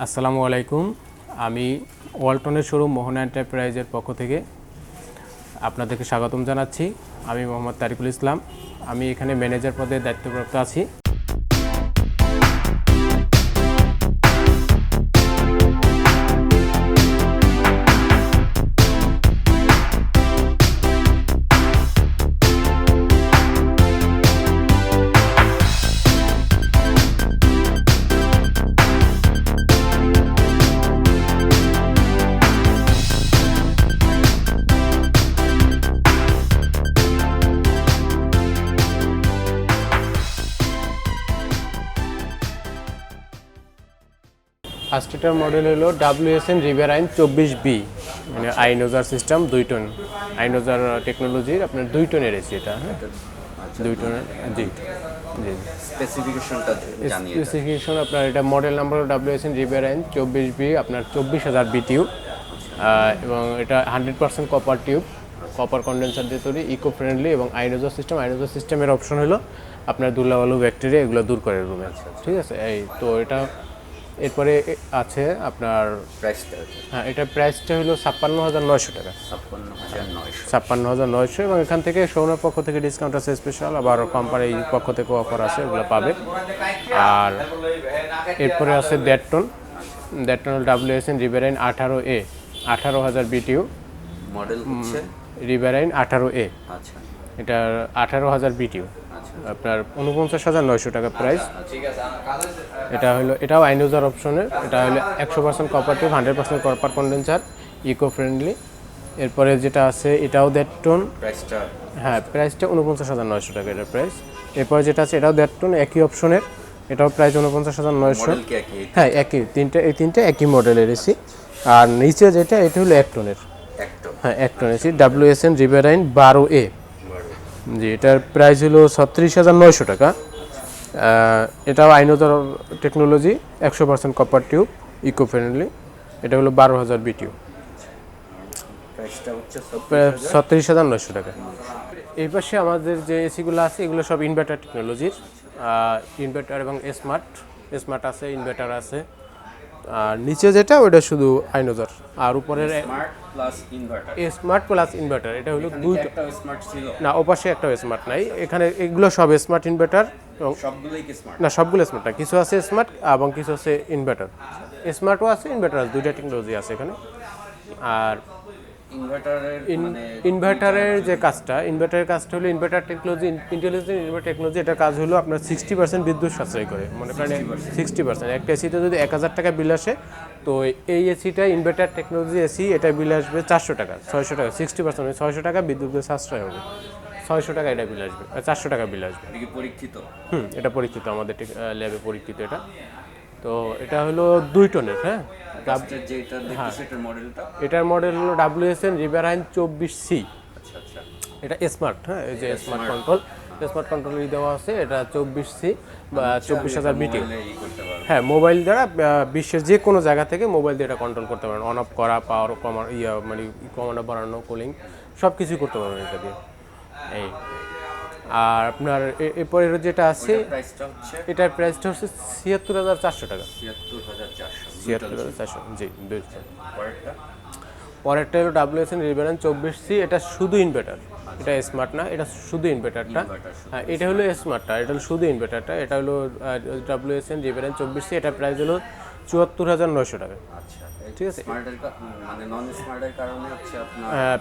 আসসালামু আলাইকুম। আমি ওয়ালটনের শোরুম মোহনা এন্টারপ্রাইজের পক্ষ থেকে আপনাদেরকে স্বাগতম জানাচ্ছি। আমি MD.Tarikul Islam। আমি এখানে ম্যানেজার পদে দায়িত্বপ্রাপ্ত আছি। ফার্স্টটার মডেল হলো WSN রিভারাইন 24B, মানে আইনোজার সিস্টেম 2 টন, আইনোজার টেকনোলজির আপনার 2 টনের এসি এটা। হ্যাঁ, 2 টনের। জি জি, স্পেসিফিকেশন আপনার এটা model number WSN riverine 24B, আপনার 24,000 BTU, এবং এটা 100% কপার টিউব, কপার কন্ডেন্সার দিয়ে তৈরি, ইকো ফ্রেন্ডলি এবং আইনোজার সিস্টেম। আইনোজার সিস্টেমের অপশন হলো আপনার ধুলাবালু ব্যাকটেরিয়া এগুলো দূর করে রুমে। ঠিক আছে, এই তো এটা এরপরে আছে আপনার প্রাইসটা। হ্যাঁ, এটার প্রাইসটা হলো 56,900 টাকা। 56,900, এবং এখান থেকে শোরুমের পক্ষ থেকে ডিসকাউন্ট আছে স্পেশাল, আবার কোম্পানির পক্ষ থেকে অফার আছে, ওগুলো পাবে। আর এরপরে আছে 1.5 ton WSN Riverine 18A, 18,000 BTU model হচ্ছে রিভারাইন 18A। আচ্ছা, এটা 18,000 BTU, আপনার 49,900 টাকা প্রাইস। এটা হলো, এটাও আইনোজার অপশনের, এটা হলো 100% copper tube, 100% copper condenser, eco friendly. এরপরে যেটা আছে এটাও 1.5 টন, প্রাইসটা হ্যাঁ প্রাইসটা 49,900 টাকা এটার প্রাইস। এরপরে যেটা আছে এটাও 1.5 টন, একই অপশনের, এটাও প্রাইস 49,900। হ্যাঁ, এই তিনটে একই মডেলের এসি। আর নিচে যেটা এটা হলো 1 টনের, হ্যাঁ 1 টন এসি WSN রিভারাইন 12A। জি, এটার প্রাইস হলো 36,900 টাকা। এটাও আইনোজার technology, 100% copper tube, eco friendly. এটা হলো 12,000 BTU, প্রাইসটা হচ্ছে 36,900 টাকা। এই পাশে আমাদের যে এসিগুলো আছে এগুলো সব ইনভার্টার টেকনোলজির, ইনভার্টার এবং স্মার্ট আছে, ইনভার্টার আছে। আর নিচে যেটা ওটা শুধু আইনোজার, আর উপরের স্মার্ট প্লাস ইনভার্টার। এটা হলো দুইটা স্মার্ট ছিল না, ওপাশে একটা স্মার্ট নাই, এখানে এগুলো সব স্মার্ট ইনভার্টার, এবং সবগুলোই কি স্মার্ট না সবগুলো স্মার্ট না, কিছু আছে স্মার্ট এবং কিছু আছে ইনভার্টার। স্মার্টও আছে, ইনভার্টার আছে, দুইটা টেকনোলজি আছে এখানে। আর ইনভার্টারের যে কাজটা, ইনভার্টারের কাজটা হলো inverter technology, intelligent inverter technology. এটা কাজ হলো আপনার 60% বিদ্যুৎ সাশ্রয় করে। মনে করেন 60%, একটা এসিতে যদি 1,000 টাকা বিল আসে, তো এই এসিটা ইনভার্টার টেকনোলজি এসি, এটা বিল আসবে 400 টাকা, 600 টাকা, 60%, 600 টাকা বিদ্যুতের সাশ্রয় হবে। 600 টাকা এটা বিল আসবে, 400 টাকা বিল আসবে। পরীক্ষিত? এটা পরীক্ষিত, আমাদের ল্যাবে পরীক্ষিত এটা। তো এটা হলো 2 টনের। হ্যাঁ, এটার মডেল হলো WSN রিভারাইন 24C। এটা স্মার্ট, হ্যাঁ, এই যে স্মার্ট কন্ট্রোল দেওয়া আছে। এটা 24C বা 24,000 BTU। হ্যাঁ, মোবাইল দ্বারা বিশ্বের যে কোনো জায়গা থেকে মোবাইল দিয়ে এটা কন্ট্রোল করতে পারেন, অন অফ করা, পাওয়ার কমানো, মানে কমানো বাড়ানো, কুলিং সব কিছুই করতে পারবেন এটা দিয়ে। এই আর আপনার এরপরে যেটা আছে এটার প্রাইসটা হচ্ছে 76,400 টাকা। 76,400, জি। পরেরটা হলো WSN রিভারাইন 24C, এটা শুধু ইনভার্টার, এটা স্মার্ট না, এটা শুধু ইনভার্টারটা। হ্যাঁ, এটা হলো স্মার্টটা, এটা হলো শুধু ইনভার্টারটা। এটা হলো WSN রিভারাইন 24C, এটার প্রাইস হলো 74,900 টাকা। ঠিক আছে,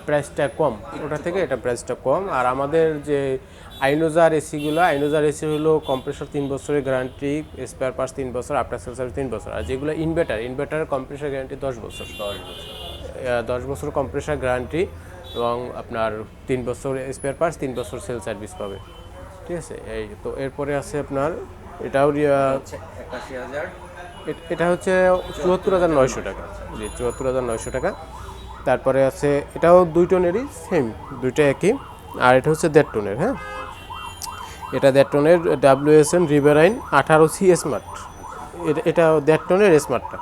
প্রাইসটা কম ওটা থেকে, এটা প্রাইসটা কম। আর আমাদের যে আইনোজার এসিগুলো, আইনোজার এসি হলো কম্প্রেসর 3 বছরের গ্যারান্টি, স্পেয়ার পার্টস 3 বছর, আফটার সেল সার্ভিস 3 বছর। আর যেগুলো ইনভার্টারের কম্প্রেসর গ্যারান্টি 10 বছর, 10 বছর কম্প্রেসর গ্যারান্টি, এবং আপনার 3 বছর স্পেয়ার পার্টস, 3 বছর সেল সার্ভিস পাবে। ঠিক আছে, এই তো। এরপরে আছে আপনার এটাও 81,000, এটা হচ্ছে 74,900 টাকা, জি 74,900 টাকা। তারপরে আছে এটাও 2 টনেরই, সেম, দুইটা একই। আর এটা হচ্ছে 1.5 টনের। হ্যাঁ, এটা 1.5 টনের WSN রিভারাইন 18C স্মার্ট। এটা 1.5 টনের স্মার্টটা,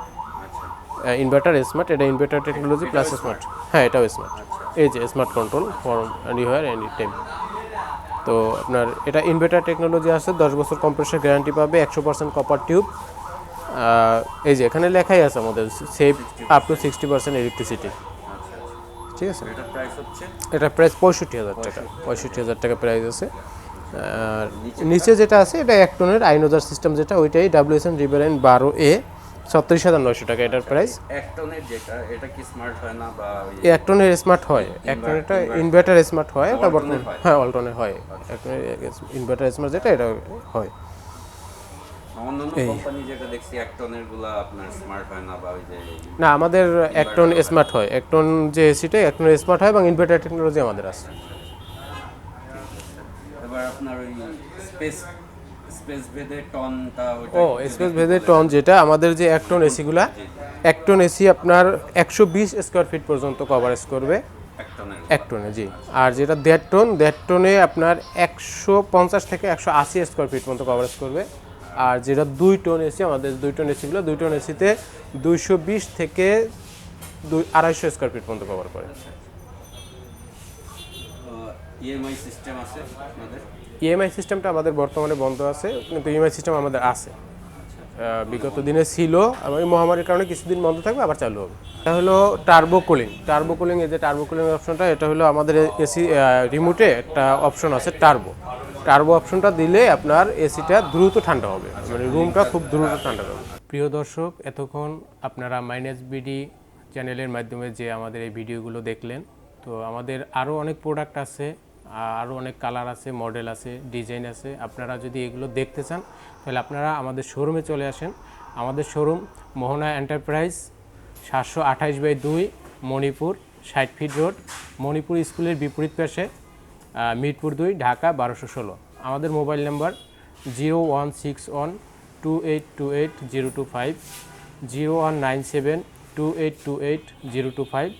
ইনভার্টার স্মার্ট, এটা ইনভার্টার টেকনোলজি প্লাস স্মার্ট। হ্যাঁ, এটাও স্মার্ট, এই যে smart control for anywhere any time. তো আপনার এটা ইনভার্টার টেকনোলজি আছে, 10 বছর কম্প্রেসর গ্যারান্টি পাবে, 100% কপার টিউব, এই যে এখানে লেখাই আছে আমাদের সেভ আপ টু 60% ইলেকট্রিসিটি। ঠিক আছে, এটা প্রাইস হচ্ছে এটা প্রাইস 65,000 টাকা, 65,000 টাকা প্রাইস আছে। আর নিচে যেটা আছে এটা 1 টনের আইনোজার সিস্টেম যেটা, ওইটাই WSN রিভারাইন 12A 36,900 টাকা এটার প্রাইস। 1 টনের যেটা, এটা কি স্মার্ট হয় না বা ওই 1 টনের স্মার্ট হয়, 1 টনেরটা ইনভার্টার স্মার্ট হয়, এটা বর্তমানে হয়? হ্যাঁ অল টনের হয়। 1 টনের ইনভার্টার স্মার্ট যেটা এটা হয়। অন্যান্য কোম্পানি যেটা দেখছি 1 টনের গুলা আপনার স্মার্ট হয় না বা ওই যে না, আমাদের 1 টন স্মার্ট হয়, 1 টন যে এসিটা 1 টনের স্মার্ট হয় এবং ইনভার্টার টেকনোলজি আমাদের আছে। এবার আপনার ওই স্পেস ভেদে টনটা ওইটা ও স্পেস ভেদে টন যেটা আমাদের যে 1 টন এসিগুলা, 1 টন এসি আপনার 120 স্কোয়ার ফিট পর্যন্ত কভারেজ করবে 1 টনের 1 টনে, জি। আর যেটা 1.5 টনে আপনার 150 থেকে 180 স্কোয়ার ফিট পর্যন্ত কভারেজ করবে। আর যেটা 2 টন এসি, আমাদের 2 টন এসিগুলো 2 টন এসিতে 220 থেকে 250 স্কোয়ার ফিট পর্যন্ত কভার করে। ইএমআই সিস্টেম আছে আপনাদের? ইএমআই সিস্টেমটা আমাদের বর্তমানে বন্ধ আছে, কিন্তু ইএমআই সিস্টেম আমাদের আছে, বিগত দিনে ছিল, এবং এই মহামারীর কারণে কিছুদিন বন্ধ থাকবে, আবার চালু হবে। এটা হলো টার্বো কুলিং। টার্বো কুলিং, এই যে টার্বো কুলিং অপশনটা, এটা হলো আমাদের এসি রিমোটে একটা অপশন আছে টার্বো। টার্বো অপশনটা দিলে আপনার এসিটা দ্রুত ঠান্ডা হবে, মানে রুমটা খুব দ্রুত ঠান্ডা হবে। প্রিয় দর্শক, এতক্ষণ আপনারা minusbd চ্যানেলের মাধ্যমে যে আমাদের এই ভিডিওগুলো দেখলেন, তো আমাদের আরও অনেক প্রোডাক্ট আছে, আরও অনেক কালার আছে, মডেল আছে, ডিজাইন আছে। আপনারা যদি এগুলো দেখতে চান তাহলে আপনারা আমাদের শোরুমে চলে আসেন। আমাদের showroom Mohona enterprise 728/2 Manipur 60 feet road, Manipur স্কুলের বিপরীত পাশে, মিরপুর 2 ঢাকা 1216। আমাদের মোবাইল নাম্বার 01612828 025, 01972828 025।